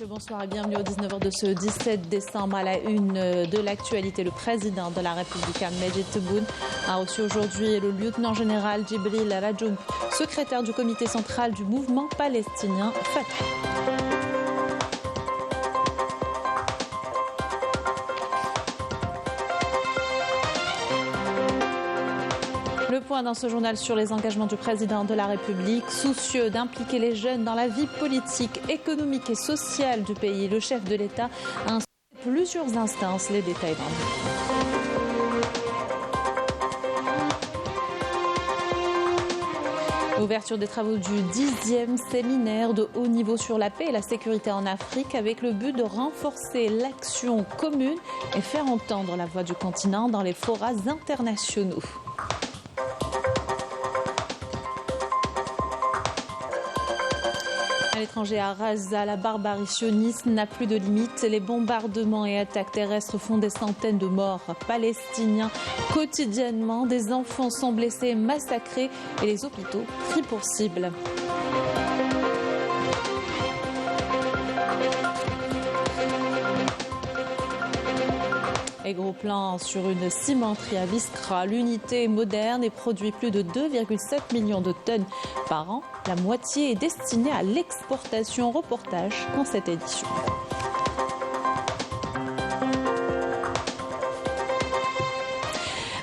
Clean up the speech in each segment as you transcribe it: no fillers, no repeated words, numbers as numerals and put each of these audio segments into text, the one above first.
Bonsoir et bienvenue au 19h de ce 17 décembre. À la une de l'actualité, le président de la République, Majid Tebboune, a reçu aujourd'hui le lieutenant-général Djibril Rajoub, secrétaire du comité central du mouvement palestinien Fatah. Le point dans ce journal sur les engagements du président de la République. Soucieux d'impliquer les jeunes dans la vie politique, économique et sociale du pays, le chef de l'État a installé plusieurs instances. Les détails dans le Ouverture des travaux du 10e séminaire de haut niveau sur la paix et la sécurité en Afrique avec le but de renforcer l'action commune et faire entendre la voix du continent dans les forats internationaux. À l'étranger, à Gaza, la barbarie sioniste n'a plus de limite. Les bombardements et attaques terrestres font des centaines de morts palestiniens quotidiennement. Des enfants sont blessés, massacrés et les hôpitaux pris pour cible. Et gros plan sur une cimenterie à Biskra. L'unité moderne et produit plus de 2,7 millions de tonnes par an. La moitié est destinée à l'exportation. Reportage dans cette édition.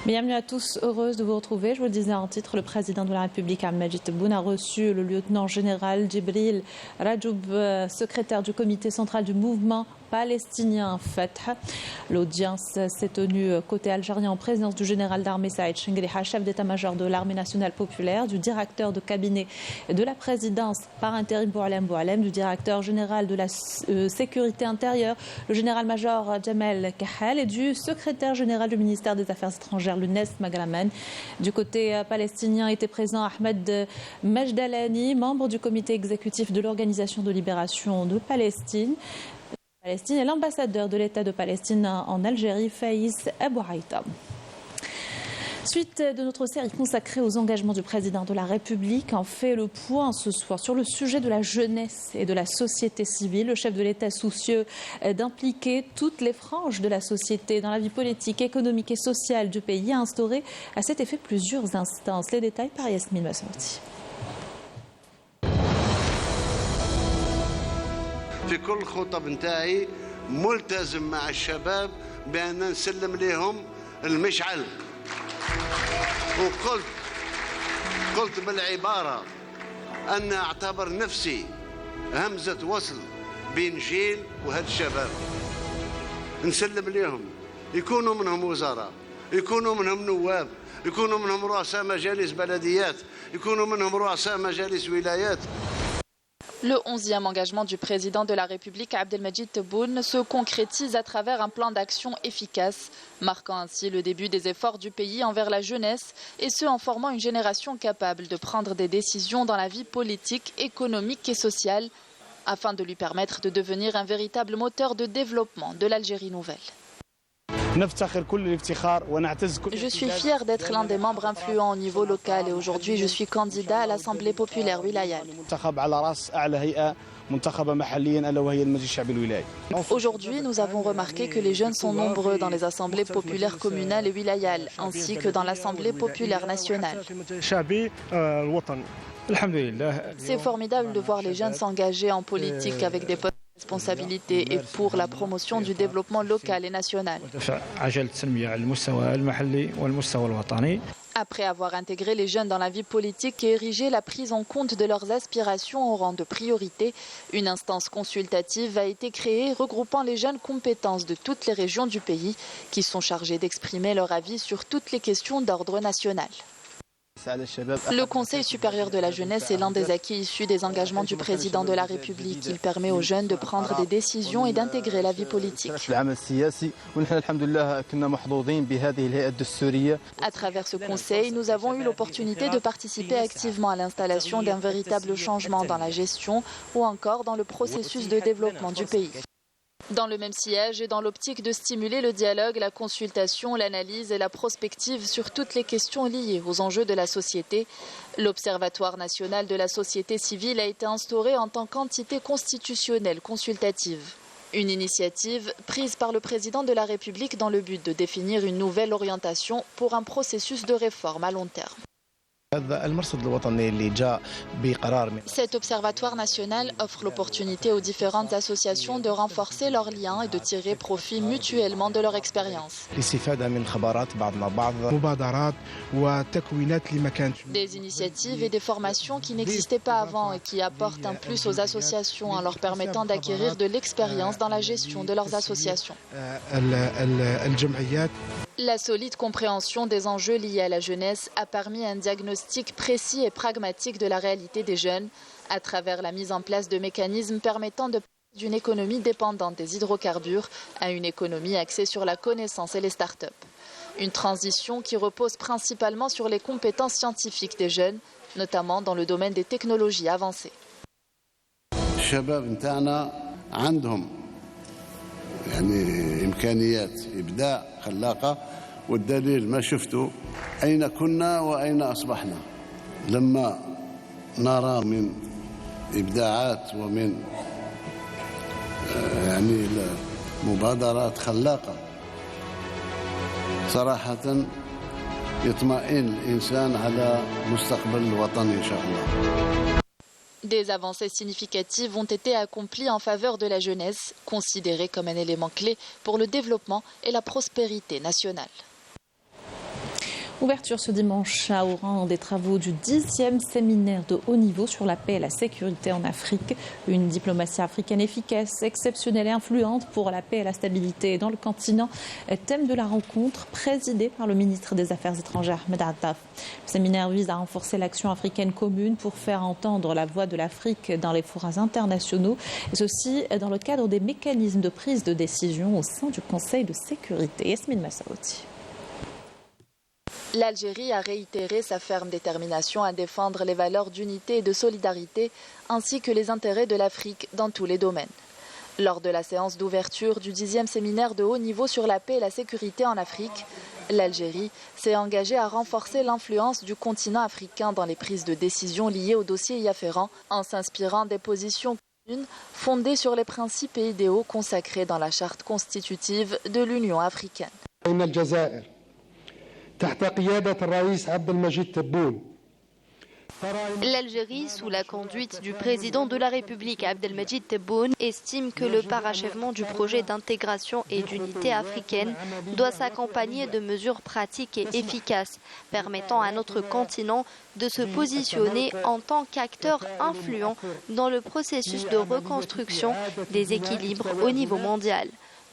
Bienvenue à tous, heureuse de vous retrouver. Je vous le disais en titre, le président de la République, Majid Tebboune, a reçu le lieutenant-général Djibril Rajoub, secrétaire du comité central du mouvement palestinien Fatah. L'audience s'est tenue côté algérien en présence du général d'armée Saïd Chengriha, chef d'état-major de l'armée nationale populaire, du directeur de cabinet de la présidence par intérim Boualem Boualem, du directeur général de la sécurité intérieure, le général-major Jamel Kahal, et du secrétaire général du ministère des Affaires étrangères, le Nes Magraman. Du côté palestinien était présent Ahmed Mejdalani, membre du comité exécutif de l'Organisation de libération de Palestine. Et l'ambassadeur de l'État de Palestine en Algérie, Faïs Abouaïta. Suite de notre série consacrée aux engagements du président de la République, on fait le point ce soir sur le sujet de la jeunesse et de la société civile. Le chef de l'État soucieux d'impliquer toutes les franges de la société dans la vie politique, économique et sociale du pays a instauré à cet effet plusieurs instances. Les détails par Yasmine Massorti. في كل الخطب نتاعي ملتزم مع الشباب بأن نسلم لهم المشعل، وقلت بالعبارة أن أعتبر نفسي همزة وصل بين جيل وهاد الشباب. نسلم لهم يكونوا منهم وزراء، يكونوا منهم نواب، يكونوا منهم رؤساء مجالس بلديات، يكونوا منهم رؤساء مجالس ولايات. Le 11e engagement du président de la République, Abdelmajid Tebboune, se concrétise à travers un plan d'action efficace, marquant ainsi le début des efforts du pays envers la jeunesse, et ce en formant une génération capable de prendre des décisions dans la vie politique, économique et sociale, afin de lui permettre de devenir un véritable moteur de développement de l'Algérie nouvelle. Je suis fier d'être l'un des membres influents au niveau local et aujourd'hui je suis candidat à l'Assemblée populaire wilayale. Aujourd'hui, nous avons remarqué que les jeunes sont nombreux dans les assemblées populaires communales et wilayales, ainsi que dans l'Assemblée populaire nationale. C'est formidable de voir les jeunes s'engager en politique avec des postes de responsabilité et pour la promotion du développement local et national. Après avoir intégré les jeunes dans la vie politique et érigé la prise en compte de leurs aspirations au rang de priorité, une instance consultative a été créée regroupant les jeunes compétences de toutes les régions du pays qui sont chargées d'exprimer leur avis sur toutes les questions d'ordre national. Le Conseil supérieur de la jeunesse est l'un des acquis issus des engagements du président de la République. Il permet aux jeunes de prendre des décisions et d'intégrer la vie politique. À travers ce Conseil, nous avons eu l'opportunité de participer activement à l'installation d'un véritable changement dans la gestion ou encore dans le processus de développement du pays. Dans le même sillage et dans l'optique de stimuler le dialogue, la consultation, l'analyse et la prospective sur toutes les questions liées aux enjeux de la société, l'Observatoire national de la société civile a été instauré en tant qu'entité constitutionnelle consultative. Une initiative prise par le président de la République dans le but de définir une nouvelle orientation pour un processus de réforme à long terme. Cet observatoire national offre l'opportunité aux différentes associations de renforcer leurs liens et de tirer profit mutuellement de leur expérience. Des initiatives et des formations qui n'existaient pas avant et qui apportent un plus aux associations en leur permettant d'acquérir de l'expérience dans la gestion de leurs associations. La solide compréhension des enjeux liés à la jeunesse a permis un diagnostic précis et pragmatique de la réalité des jeunes à travers la mise en place de mécanismes permettant de passer d'une économie dépendante des hydrocarbures à une économie axée sur la connaissance et les start-up. Une transition qui repose principalement sur les compétences scientifiques des jeunes, notamment dans le domaine des technologies avancées. يعني إمكانيات إبداع خلاقة والدليل ما شفتوا أين كنا وأين أصبحنا لما نرى من إبداعات ومن يعني مبادرات خلاقة صراحة يطمئن الإنسان على مستقبل الوطن إن شاء الله. Des avancées significatives ont été accomplies en faveur de la jeunesse, considérée comme un élément clé pour le développement et la prospérité nationale. Ouverture ce dimanche à Oran des travaux du 10e séminaire de haut niveau sur la paix et la sécurité en Afrique. Une diplomatie africaine efficace, exceptionnelle et influente pour la paix et la stabilité dans le continent. Thème de la rencontre présidée par le ministre des Affaires étrangères, Ahmed Attaf. Le séminaire vise à renforcer l'action africaine commune pour faire entendre la voix de l'Afrique dans les forums internationaux, et ceci dans le cadre des mécanismes de prise de décision au sein du Conseil de sécurité. Yasmine Massaouti. L'Algérie a réitéré sa ferme détermination à défendre les valeurs d'unité et de solidarité, ainsi que les intérêts de l'Afrique dans tous les domaines. Lors de la séance d'ouverture du 10e séminaire de haut niveau sur la paix et la sécurité en Afrique, l'Algérie s'est engagée à renforcer l'influence du continent africain dans les prises de décision liées aux dossiers y afférents, en s'inspirant des positions communes fondées sur les principes et idéaux consacrés dans la charte constitutive de l'Union africaine. L'Algérie, sous la conduite du président de la République Abdelmadjid Tebboune, estime que le parachèvement du projet d'intégration et d'unité africaine doit s'accompagner de mesures pratiques et efficaces, permettant à notre continent de se positionner en tant qu'acteur influent dans le processus de reconstruction des équilibres au niveau mondial,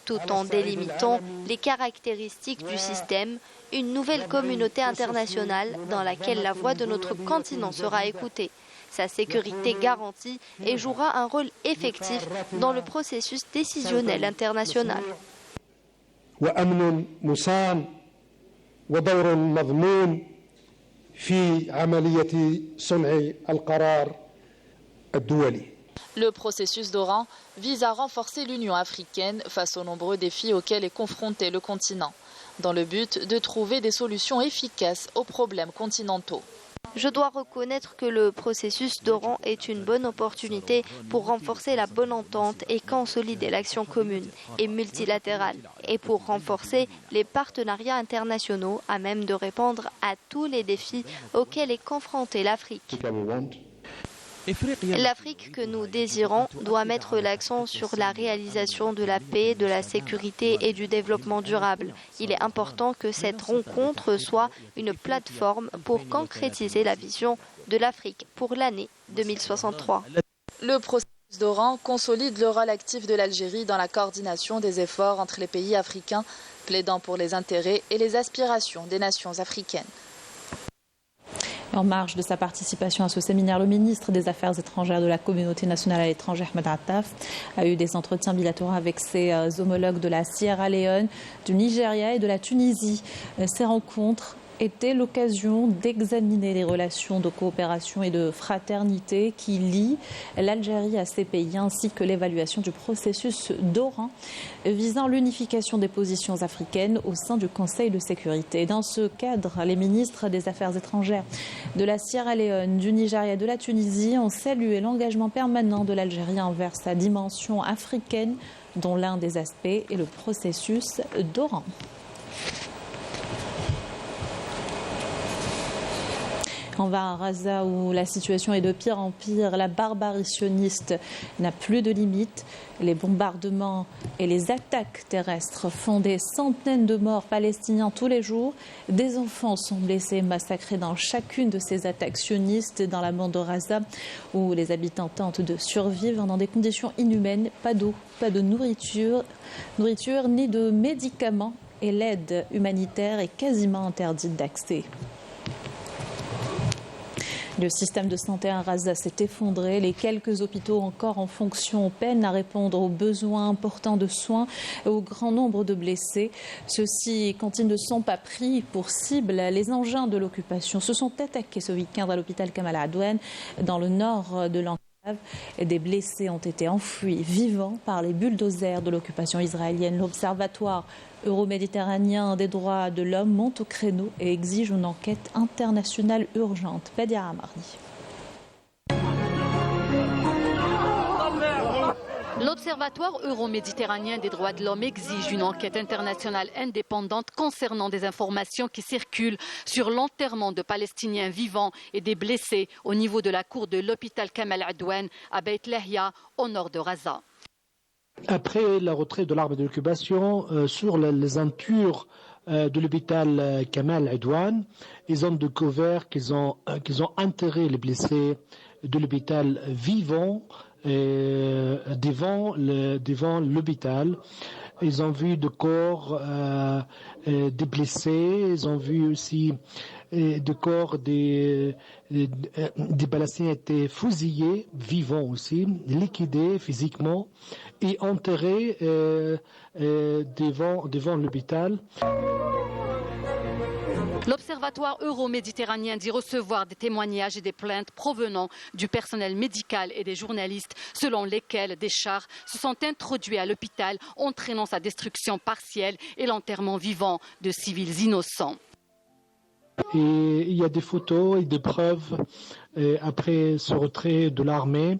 tout en délimitant les caractéristiques du système, une nouvelle communauté internationale dans laquelle la voix de notre continent sera écoutée, sa sécurité garantie et jouera un rôle effectif dans le processus décisionnel international. Le processus d'Oran vise à renforcer l'Union africaine face aux nombreux défis auxquels est confronté le continent, dans le but de trouver des solutions efficaces aux problèmes continentaux. Je dois reconnaître que le processus d'Oran est une bonne opportunité pour renforcer la bonne entente et consolider l'action commune et multilatérale, et pour renforcer les partenariats internationaux à même de répondre à tous les défis auxquels est confrontée l'Afrique. L'Afrique que nous désirons doit mettre l'accent sur la réalisation de la paix, de la sécurité et du développement durable. Il est important que cette rencontre soit une plateforme pour concrétiser la vision de l'Afrique pour l'année 2063. Le processus d'Oran consolide le rôle actif de l'Algérie dans la coordination des efforts entre les pays africains, plaidant pour les intérêts et les aspirations des nations africaines. En marge de sa participation à ce séminaire, le ministre des Affaires étrangères de la communauté nationale à l'étranger, Ahmed Attaf, a eu des entretiens bilatéraux avec ses homologues de la Sierra Leone, du Nigeria et de la Tunisie. Ces rencontres était l'occasion d'examiner les relations de coopération et de fraternité qui lient l'Algérie à ces pays, ainsi que l'évaluation du processus d'Oran visant l'unification des positions africaines au sein du Conseil de sécurité. Dans ce cadre, les ministres des Affaires étrangères de la Sierra Leone, du Nigeria et de la Tunisie ont salué l'engagement permanent de l'Algérie envers sa dimension africaine, dont l'un des aspects est le processus d'Oran. On va à Raza où la situation est de pire en pire. La barbarie sioniste n'a plus de limite. Les bombardements et les attaques terrestres font des centaines de morts palestiniens tous les jours. Des enfants sont blessés et massacrés dans chacune de ces attaques sionistes dans la bande de Raza où les habitants tentent de survivre dans des conditions inhumaines. Pas d'eau, pas de nourriture ni de médicaments et l'aide humanitaire est quasiment interdite d'accès. Le système de santé à Raza s'est effondré. Les quelques hôpitaux encore en fonction peinent à répondre aux besoins importants de soins et au grand nombre de blessés. Ceux-ci, quand ils ne sont pas pris pour cible, les engins de l'occupation se sont attaqués ce week-end à l'hôpital Kamal Adwan dans le nord de l'enclave. Des blessés ont été enfouis vivants par les bulldozers de l'occupation israélienne. L'Observatoire euro-méditerranéen des droits de l'homme monte au créneau et exige une enquête internationale urgente. Badia Amarni. L'Observatoire euro-méditerranéen des droits de l'homme exige une enquête internationale indépendante concernant des informations qui circulent sur l'enterrement de Palestiniens vivants et des blessés au niveau de la cour de l'hôpital Kamal Adwan à Beit Lahia, au nord de Raza. Après la retraite de l'armée de l'occupation sur les entures de l'hôpital Kamal Adwan, ils ont découvert qu'ils ont enterré les blessés de l'hôpital vivants devant l'hôpital. Ils ont vu des corps des blessés, ils ont vu aussi des corps des Palestiniens étaient fusillés, vivants aussi, liquidés physiquement et enterrés devant l'hôpital. L'Observatoire euro-méditerranéen dit recevoir des témoignages et des plaintes provenant du personnel médical et des journalistes selon lesquels des chars se sont introduits à l'hôpital entraînant sa destruction partielle et l'enterrement vivant de civils innocents. Et il y a des photos et des preuves après ce retrait de l'armée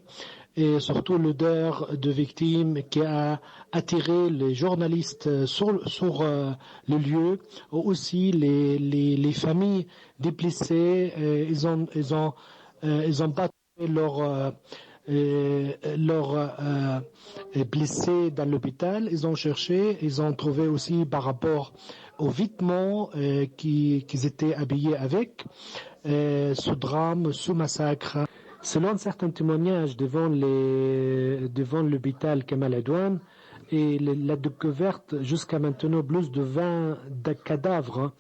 et surtout l'odeur de victimes qui a attiré les journalistes sur le lieu. Aussi les familles des blessés, ils ont pas trouvé leurs blessés dans l'hôpital. Ils ont cherché, ils ont trouvé aussi par rapport aux vêtements qu'ils étaient habillés avec, ce drame, ce massacre. Selon certains témoignages devant l'hôpital Kamal Adwan, et la découverte jusqu'à maintenant plus de 20 cadavres,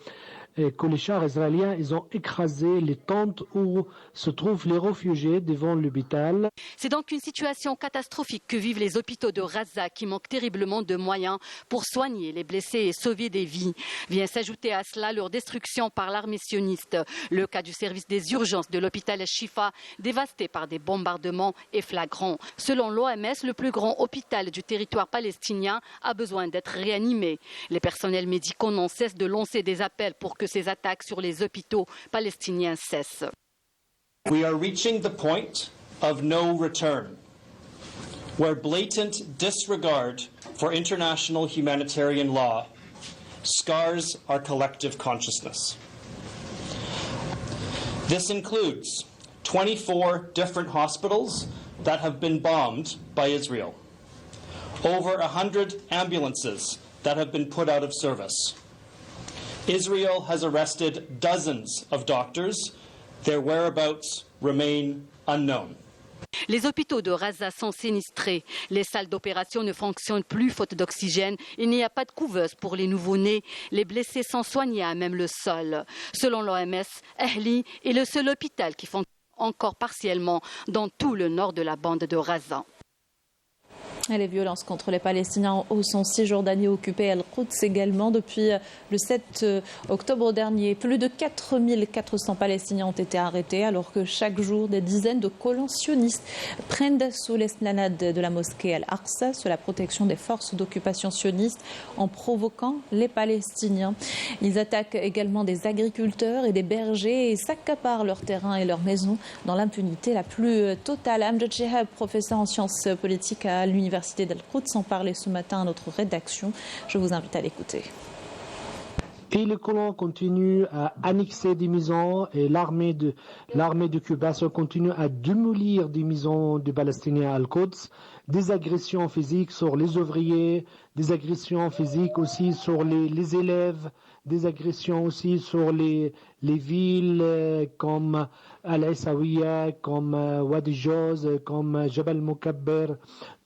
que les chars israéliens ils ont écrasé les tentes où se trouvent les réfugiés devant l'hôpital. C'est donc une situation catastrophique que vivent les hôpitaux de Raza qui manquent terriblement de moyens pour soigner les blessés et sauver des vies. Vient s'ajouter à cela leur destruction par l'armée sioniste. Le cas du service des urgences de l'hôpital Shifa dévasté par des bombardements est flagrant. Selon l'OMS, le plus grand hôpital du territoire palestinien a besoin d'être réanimé. Les personnels médicaux n'ont cesse de lancer des appels pour que ces attaques sur les hôpitaux palestiniens cessent. We are reaching the point of no return, where blatant disregard for international humanitarian law scars our collective consciousness. This includes 24 different hospitals that have been bombed by Israel, over 100 ambulances that have been put out of service. Israel has arrested dozens of doctors. Their whereabouts remain unknown. Les hôpitaux de Raza sont sinistrés. Les salles d'opération ne fonctionnent plus faute d'oxygène. Il n'y a pas de couveuse pour les nouveau-nés. Les blessés sont soignés à même le sol. Selon l'OMS, Ahli est le seul hôpital qui fonctionne encore partiellement dans tout le nord de la bande de Raza. Et les violences contre les Palestiniens en hausse en 6 jours d'année occupés Al-Quds également. Depuis le 7 octobre dernier, plus de 4400 Palestiniens ont été arrêtés alors que chaque jour, des dizaines de colons sionistes prennent d'assaut l'esplanade de la mosquée Al-Aqsa sous la protection des forces d'occupation sionistes en provoquant les Palestiniens. Ils attaquent également des agriculteurs et des bergers et s'accaparent leurs terrains et leurs maisons dans l'impunité la plus totale. Amjad Chehab, professeur en sciences politiques à l'université d'Al-Quds, en parlait ce matin à notre rédaction. Je vous invite à l'écouter. Et les colons continuent à annexer des maisons et l'armée d'occupation continue à démolir des maisons des Palestiniens à Al-Quds. Des agressions physiques sur les ouvriers, des agressions physiques aussi sur les élèves, des agressions aussi sur les villes comme Al-Asawiya, comme Wadi Joz, comme Jabal Mukabber,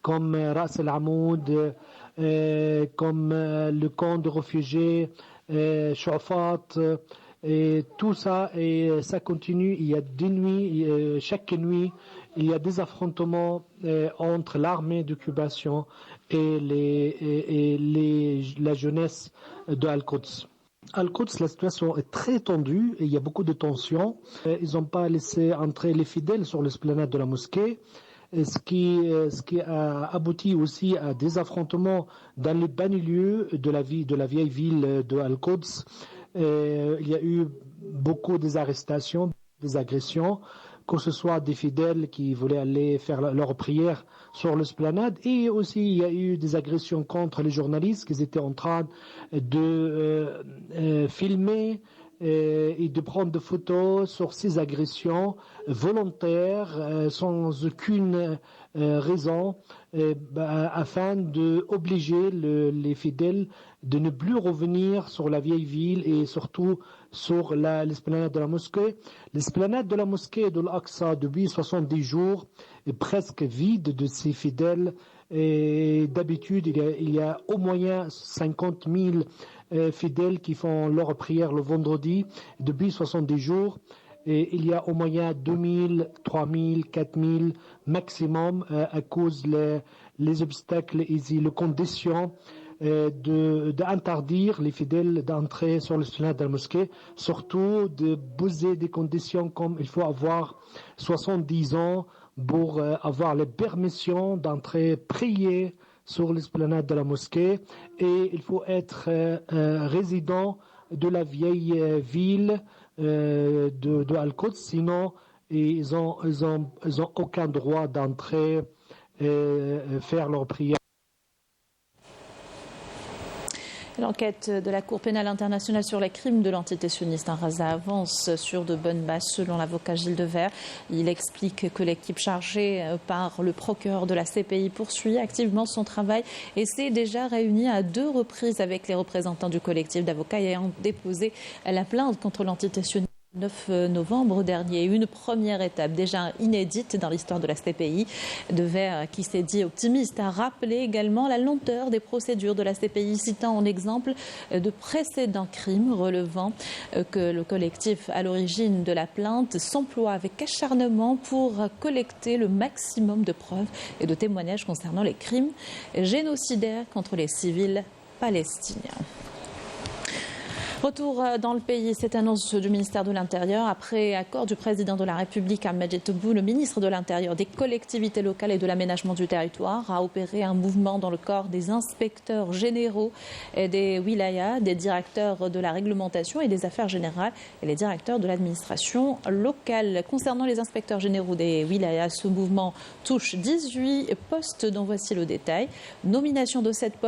comme Ras al-Amoud, comme le camp de réfugiés, Shafat, et tout ça, et ça continue. Il y a des nuits, chaque nuit, il y a des affrontements entre l'armée d'occupation et la jeunesse de Al-Quds. Al-Quds, la situation est très tendue et il y a beaucoup de tensions. Ils n'ont pas laissé entrer les fidèles sur l'esplanade de la mosquée. Ce qui a abouti aussi à des affrontements dans les banlieues de la vieille ville de Al-Quds. Il y a eu beaucoup d'arrestations, des agressions, que ce soit des fidèles qui voulaient aller faire leur prière sur l'esplanade, et aussi il y a eu des agressions contre les journalistes qui étaient en train de filmer et de prendre des photos sur ces agressions volontaires sans aucune raison afin d'obliger les fidèles de ne plus revenir sur la vieille ville et surtout sur l'esplanade de la mosquée. L'esplanade de la mosquée de l'Aqsa depuis 70 jours est presque vide de ses fidèles. Et d'habitude, il y a au moins 50 000 fidèles qui font leur prière le vendredi depuis 70 jours. Et il y a au moins 2 000, 3 000, 4 000 maximum à cause les obstacles et les conditions d'interdire les fidèles d'entrer sur l'esplanade de la mosquée, surtout de poser des conditions comme il faut avoir 70 ans pour avoir la permission d'entrer prier sur l'esplanade de la mosquée, et il faut être résident de la vieille ville de Al-Quds, sinon ils ont aucun droit d'entrer faire leur prière. L'enquête de la Cour pénale internationale sur les crimes de l'entité sioniste en Gaza avance sur de bonnes bases selon l'avocat Gilles Devers. Il explique que l'équipe chargée par le procureur de la CPI poursuit activement son travail et s'est déjà réunie à 2 reprises avec les représentants du collectif d'avocats ayant déposé la plainte contre l'entité sioniste. 9 novembre dernier, une première étape déjà inédite dans l'histoire de la CPI. Devers, qui s'est dit optimiste, a rappelé également la lenteur des procédures de la CPI, citant en exemple de précédents crimes relevant que le collectif à l'origine de la plainte s'emploie avec acharnement pour collecter le maximum de preuves et de témoignages concernant les crimes génocidaires contre les civils palestiniens. Retour dans le pays, cette annonce du ministère de l'Intérieur. Après accord du président de la République, Majid Tebboune, le ministre de l'Intérieur, des collectivités locales et de l'aménagement du territoire, a opéré un mouvement dans le corps des inspecteurs généraux et des wilayas, des directeurs de la réglementation et des affaires générales et les directeurs de l'administration locale. Concernant les inspecteurs généraux des wilayas, ce mouvement touche 18 postes dont voici le détail. Nomination de 7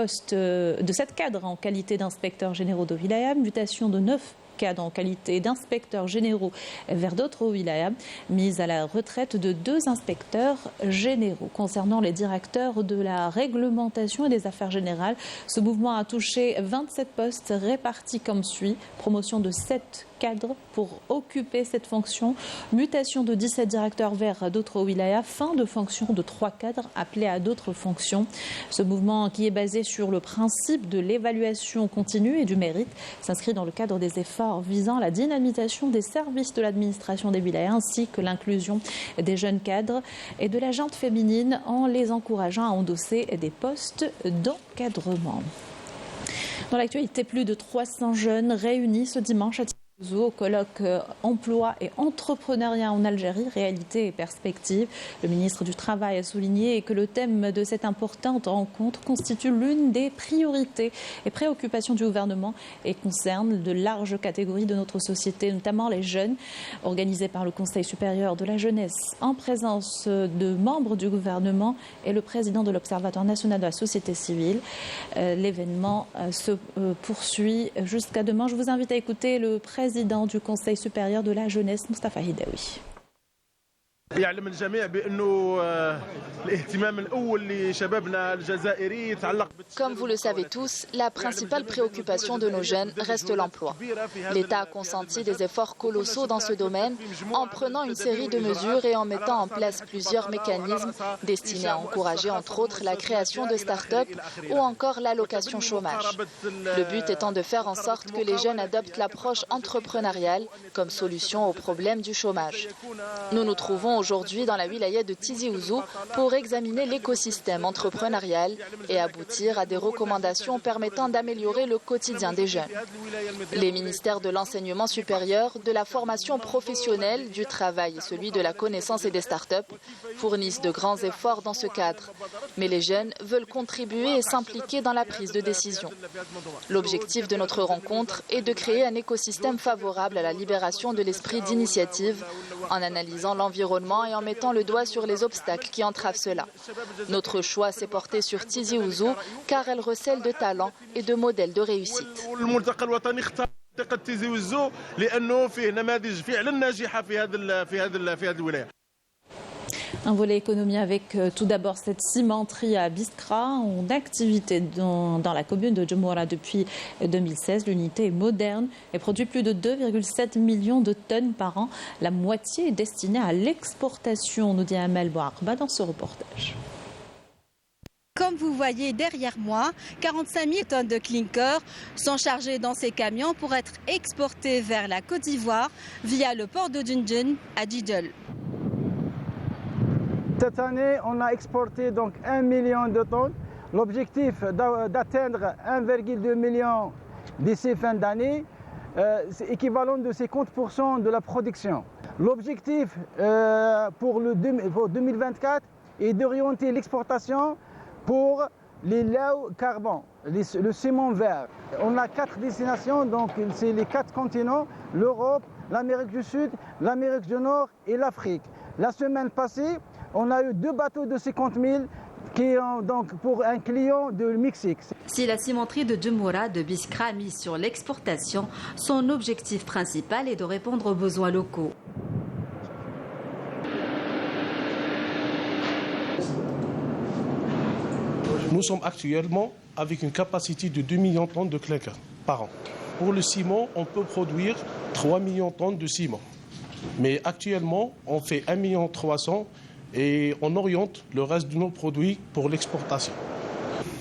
cadres en qualité d'inspecteurs généraux de wilaya, mutation de 9 cadres en qualité d'inspecteurs généraux vers d'autres wilayas, mise à la retraite de 2 inspecteurs généraux. Concernant les directeurs de la réglementation et des affaires générales, ce mouvement a touché 27 postes répartis comme suit. Promotion de 7 cadres pour occuper cette fonction. Mutation de 17 directeurs vers d'autres wilayas, fin de fonction de 3 cadres appelés à d'autres fonctions. Ce mouvement, qui est basé sur le principe de l'évaluation continue et du mérite, s'inscrit dans le cadre des efforts visant la dynamisation des services de l'administration des wilayas ainsi que l'inclusion des jeunes cadres et de la gente féminine en les encourageant à endosser des postes d'encadrement. Dans l'actualité, plus de 300 jeunes réunis ce dimanche à au colloque Emploi et entrepreneuriat en Algérie, réalité et perspective. Le ministre du Travail a souligné que le thème de cette importante rencontre constitue l'une des priorités et préoccupations du gouvernement et concerne de larges catégories de notre société, notamment les jeunes. Organisé par le Conseil supérieur de la jeunesse en présence de membres du gouvernement et le président de l'Observatoire national de la société civile. L'événement se poursuit jusqu'à demain. Je vous invite à écouter le président du Conseil supérieur de la jeunesse, Mostafa Hidaoui. يعلم الجميع بأنه الاهتمام الأول لشبابنا الجزائري يتعلق. Comme vous le savez tous, la principale préoccupation de nos jeunes reste l'emploi. L'État a consenti des efforts colossaux dans ce domaine en prenant une série de mesures et en mettant en place plusieurs mécanismes destinés à encourager entre autres la création de start-up ou encore l'allocation chômage. Le but étant de faire en sorte que les jeunes adoptent l'approche entrepreneuriale comme solution au problème du chômage. Nous nous trouvons aujourd'hui dans la wilaya de Tizi Ouzou pour examiner l'écosystème entrepreneurial et aboutir à des recommandations permettant d'améliorer le quotidien des jeunes. Les ministères de l'enseignement supérieur, de la formation professionnelle, du travail et celui de la connaissance et des start-up fournissent de grands efforts dans ce cadre. Mais les jeunes veulent contribuer et s'impliquer dans la prise de décision. L'objectif de notre rencontre est de créer un écosystème favorable à la libération de l'esprit d'initiative en analysant l'environnement et en mettant le doigt sur les obstacles qui entravent cela. Notre choix s'est porté sur Tizi Ouzou car elle recèle de talents et de modèles de réussite. Un volet économie avec tout d'abord cette cimenterie à Biskra en activité dans la commune de Djemoura depuis 2016. L'unité est moderne et produit plus de 2,7 millions de tonnes par an. La moitié est destinée à l'exportation, nous dit Amel Bouarba dans ce reportage. Comme vous voyez derrière moi, 45 000 tonnes de clinker sont chargées dans ces camions pour être exportées vers la Côte d'Ivoire via le port de Djindjen à Djidjel. Cette année, on a exporté donc 1 million de tonnes. L'objectif d'atteindre 1,2 million d'ici fin d'année, c'est équivalent de 50% de la production. L'objectif pour 2024 est d'orienter l'exportation pour les laus carbone, le ciment vert. On a 4 destinations, donc c'est les 4 continents, l'Europe, l'Amérique du Sud, l'Amérique du Nord et l'Afrique. La semaine passée, on a eu 2 bateaux de 50 000 qui ont donc pour un client de Mexique. Si la cimenterie de Djemoura de Biskra mise sur l'exportation, son objectif principal est de répondre aux besoins locaux. Nous sommes actuellement avec une capacité de 2 millions de tonnes de clinker par an. Pour le ciment, on peut produire 3 millions de tonnes de ciment. Mais actuellement, on fait 1,3 million et on oriente le reste de nos produits pour l'exportation.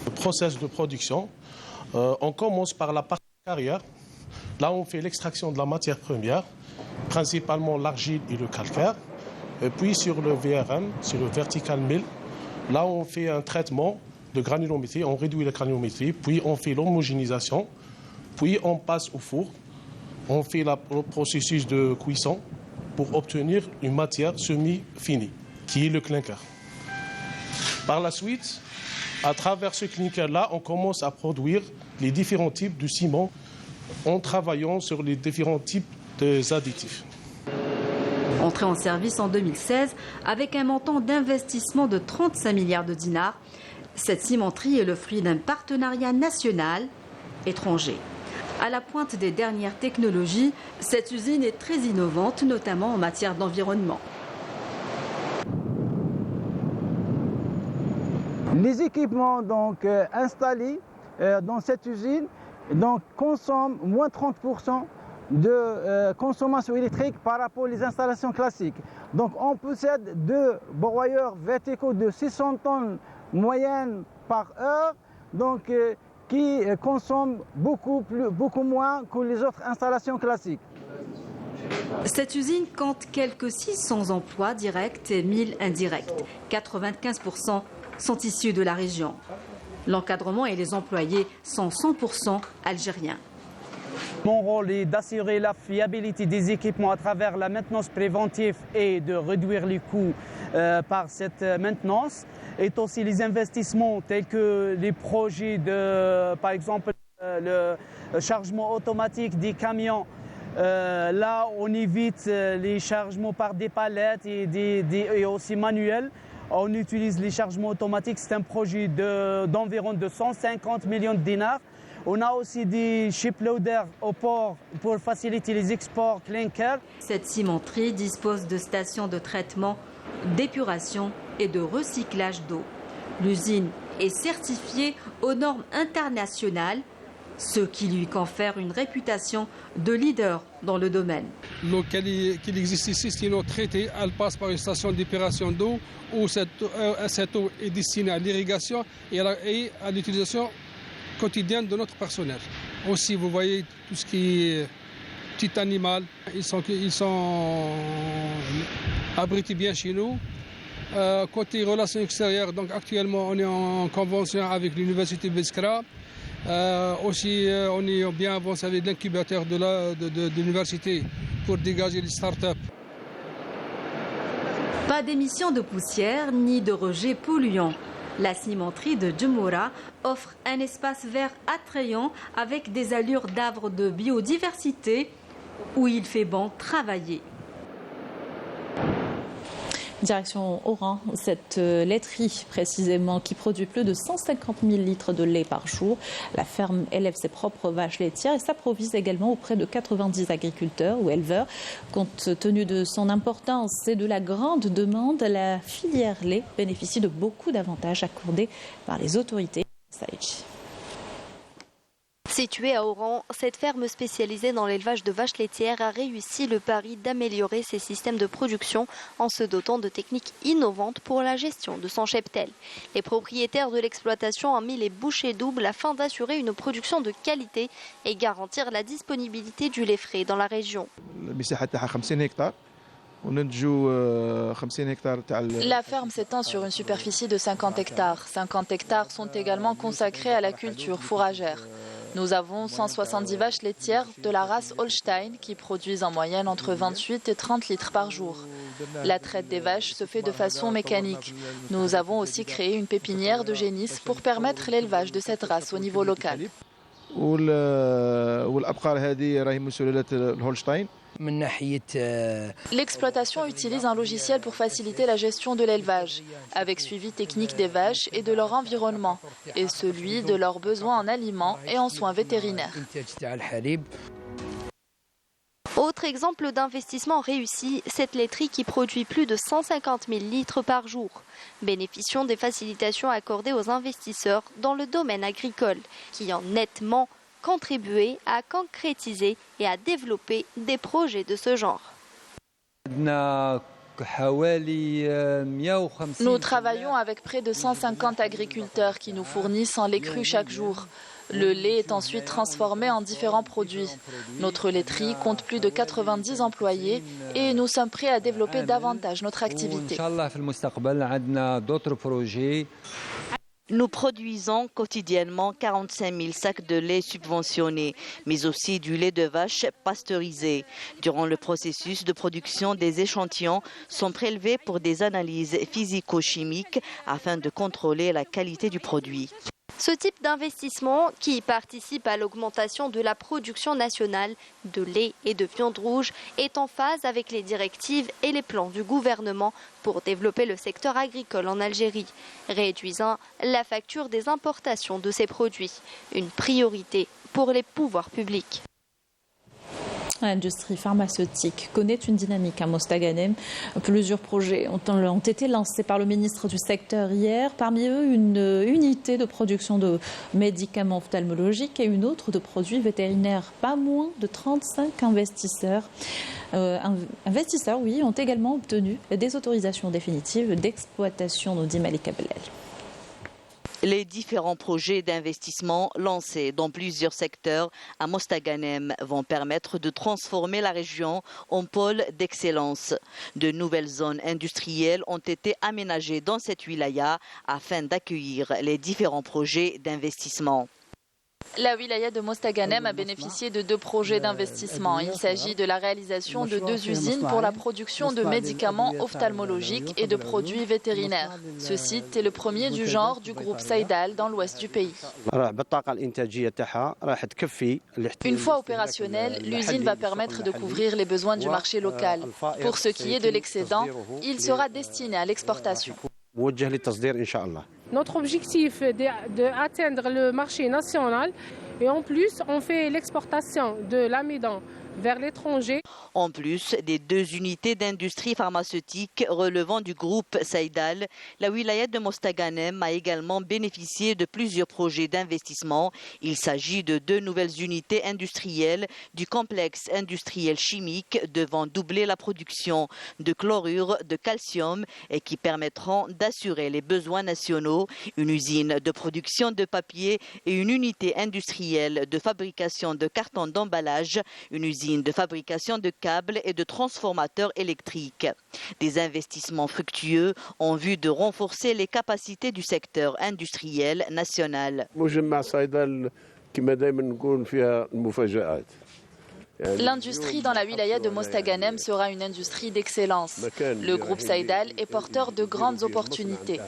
Le process de production, on commence par la partie carrière. Là, on fait l'extraction de la matière première, principalement l'argile et le calcaire. Et puis sur le VRM, sur le vertical mill, là, on fait un traitement de granulométrie, on réduit la granulométrie, puis on fait l'homogénéisation, puis on passe au four, on fait le processus de cuisson pour obtenir une matière semi-finie, qui est le clinker. Par la suite, à travers ce clinker-là, on commence à produire les différents types de ciment en travaillant sur les différents types d'additifs. Entrée en service en 2016 avec un montant d'investissement de 35 milliards de dinars, cette cimenterie est le fruit d'un partenariat national étranger. À la pointe des dernières technologies, cette usine est très innovante, notamment en matière d'environnement. Les équipements donc, installés dans cette usine donc, consomment moins 30% de consommation électrique par rapport aux installations classiques. Donc on possède 2 broyeurs verticaux de 600 tonnes moyenne par heure, donc qui consomment beaucoup moins que les autres installations classiques. Cette usine compte quelques 600 emplois directs et 1000 indirects. 95% sont issus de la région. L'encadrement et les employés sont 100% algériens. Mon rôle est d'assurer la fiabilité des équipements à travers la maintenance préventive et de réduire les coûts par cette maintenance. Et aussi les investissements tels que les projets de, par exemple, le chargement automatique des camions. Là, on évite les chargements par des palettes et aussi manuels. On utilise les chargements automatiques. C'est un projet d'environ 150 millions de dinars. On a aussi des shiploaders au port pour faciliter les exports clinker. Cette cimenterie dispose de stations de traitement, d'épuration et de recyclage d'eau. L'usine est certifiée aux normes internationales, ce qui lui confère une réputation de leader dans le domaine. L'eau qu'il existe ici, c'est une eau traitée. Elle passe par une station d'épuration d'eau où cette eau est destinée à l'irrigation et à l'utilisation quotidienne de notre personnel. Aussi, vous voyez tout ce qui est petit animal, ils sont abrités bien chez nous. Côté relations extérieures, donc actuellement on est en convention avec l'université Biskra. Aussi, on est bien avancé avec l'incubateur de l'université pour dégager les start-up. Pas d'émissions de poussière ni de rejets polluants. La cimenterie de Djemoura offre un espace vert attrayant avec des allures d'arbres de biodiversité où il fait bon travailler. Direction Oran, cette laiterie précisément qui produit plus de 150 000 litres de lait par jour. La ferme élève ses propres vaches laitières et s'approvise également auprès de 90 agriculteurs ou éleveurs. Compte tenu de son importance et de la grande demande, la filière lait bénéficie de beaucoup d'avantages accordés par les autorités. Située à Oran, cette ferme spécialisée dans l'élevage de vaches laitières a réussi le pari d'améliorer ses systèmes de production en se dotant de techniques innovantes pour la gestion de son cheptel. Les propriétaires de l'exploitation ont mis les bouchées doubles afin d'assurer une production de qualité et garantir la disponibilité du lait frais dans la région. La ferme s'étend sur une superficie de 50 hectares. 50 hectares sont également consacrés à la culture fourragère. Nous avons 170 vaches laitières de la race Holstein qui produisent en moyenne entre 28 et 30 litres par jour. La traite des vaches se fait de façon mécanique. Nous avons aussi créé une pépinière de génisses pour permettre l'élevage de cette race au niveau local. L'exploitation utilise un logiciel pour faciliter la gestion de l'élevage, avec suivi technique des vaches et de leur environnement, et celui de leurs besoins en aliments et en soins vétérinaires. Autre exemple d'investissement réussi, cette laiterie qui produit plus de 150 000 litres par jour, bénéficiant des facilitations accordées aux investisseurs dans le domaine agricole, qui ont nettement contribué à concrétiser et à développer des projets de ce genre. Nous travaillons avec près de 150 agriculteurs qui nous fournissent en lait cru chaque jour. Le lait est ensuite transformé en différents produits. Notre laiterie compte plus de 90 employés et nous sommes prêts à développer davantage notre activité. Nous produisons quotidiennement 45 000 sacs de lait subventionnés, mais aussi du lait de vache pasteurisé. Durant le processus de production, des échantillons sont prélevés pour des analyses physico-chimiques afin de contrôler la qualité du produit. Ce type d'investissement qui participe à l'augmentation de la production nationale de lait et de viande rouge est en phase avec les directives et les plans du gouvernement pour développer le secteur agricole en Algérie, réduisant la facture des importations de ces produits, une priorité pour les pouvoirs publics. L'industrie pharmaceutique connaît une dynamique à Mostaganem. Plusieurs projets ont été lancés par le ministre du secteur hier. Parmi eux, une unité de production de médicaments ophtalmologiques et une autre de produits vétérinaires. Pas moins de 35 investisseurs ont également obtenu des autorisations définitives d'exploitation, nous dit Malika Bellel. Les différents projets d'investissement lancés dans plusieurs secteurs à Mostaganem vont permettre de transformer la région en pôle d'excellence. De nouvelles zones industrielles ont été aménagées dans cette wilaya afin d'accueillir les différents projets d'investissement. La wilaya de Mostaganem a bénéficié de 2 projets d'investissement. Il s'agit de la réalisation de 2 usines pour la production de médicaments ophtalmologiques et de produits vétérinaires. Ce site est le premier du genre du groupe Saïdal dans l'ouest du pays. Une fois opérationnelle, l'usine va permettre de couvrir les besoins du marché local. Pour ce qui est de l'excédent, il sera destiné à l'exportation. Notre objectif est d'atteindre le marché national et en plus, on fait l'exportation de l'amidon vers l'étranger. En plus des 2 unités d'industrie pharmaceutique relevant du groupe Saïdal, la wilaya de Mostaganem a également bénéficié de plusieurs projets d'investissement. Il s'agit de 2 nouvelles unités industrielles du complexe industriel chimique devant doubler la production de chlorure de calcium et qui permettront d'assurer les besoins nationaux. Une usine de production de papier et une unité industrielle de fabrication de cartons d'emballage, une usine de fabrication de câbles et de transformateurs électriques. Des investissements fructueux en vue de renforcer les capacités du secteur industriel national. L'industrie dans la wilaya de Mostaganem sera une industrie d'excellence. Le groupe Saïdal est porteur de grandes opportunités.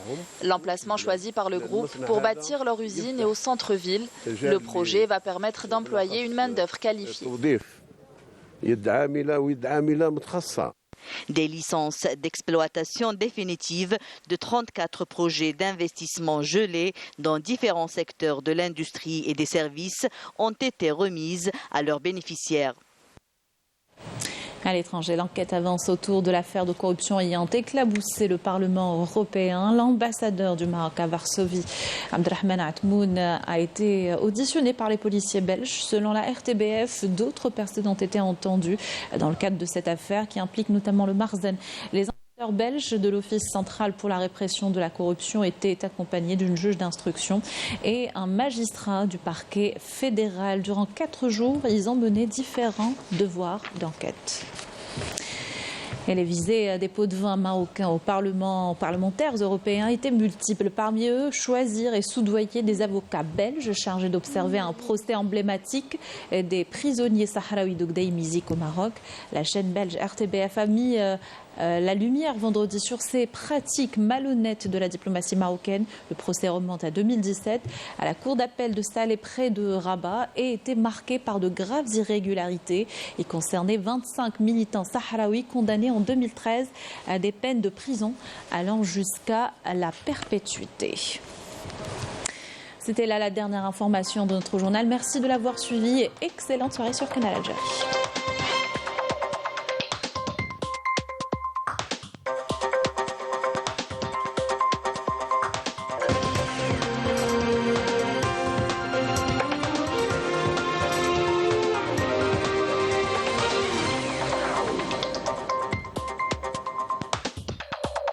L'emplacement choisi par le groupe pour bâtir leur usine est au centre-ville. Le projet va permettre d'employer une main-d'œuvre qualifiée. Des licences d'exploitation définitive de 34 projets d'investissement gelés dans différents secteurs de l'industrie et des services ont été remises à leurs bénéficiaires. À l'étranger, l'enquête avance autour de l'affaire de corruption ayant éclaboussé le Parlement européen. L'ambassadeur du Maroc à Varsovie, Abdelrahman Atmoun, a été auditionné par les policiers belges. Selon la RTBF, d'autres personnes ont été entendues dans le cadre de cette affaire qui implique notamment le Marzen. Les enquêteurs belges de l'Office central pour la répression de la corruption étaient accompagnés d'une juge d'instruction et un magistrat du parquet fédéral. Durant 4 jours, ils ont mené différents devoirs d'enquête. Et les visées des pots de vin marocains aux parlementaires européens étaient multiples. Parmi eux, choisir et soudoyer des avocats belges chargés d'observer un procès emblématique des prisonniers sahraouis d'Ogdaï-Mizik au Maroc. La chaîne belge RTBF a mis la lumière vendredi sur ces pratiques malhonnêtes de la diplomatie marocaine. Le procès remonte à 2017 à la cour d'appel de Salé près de Rabat et était marqué par de graves irrégularités. Il concernait 25 militants sahraouis condamnés en 2013 à des peines de prison allant jusqu'à la perpétuité. C'était là la dernière information de notre journal. Merci de l'avoir suivi et excellente soirée sur Canal Algérie.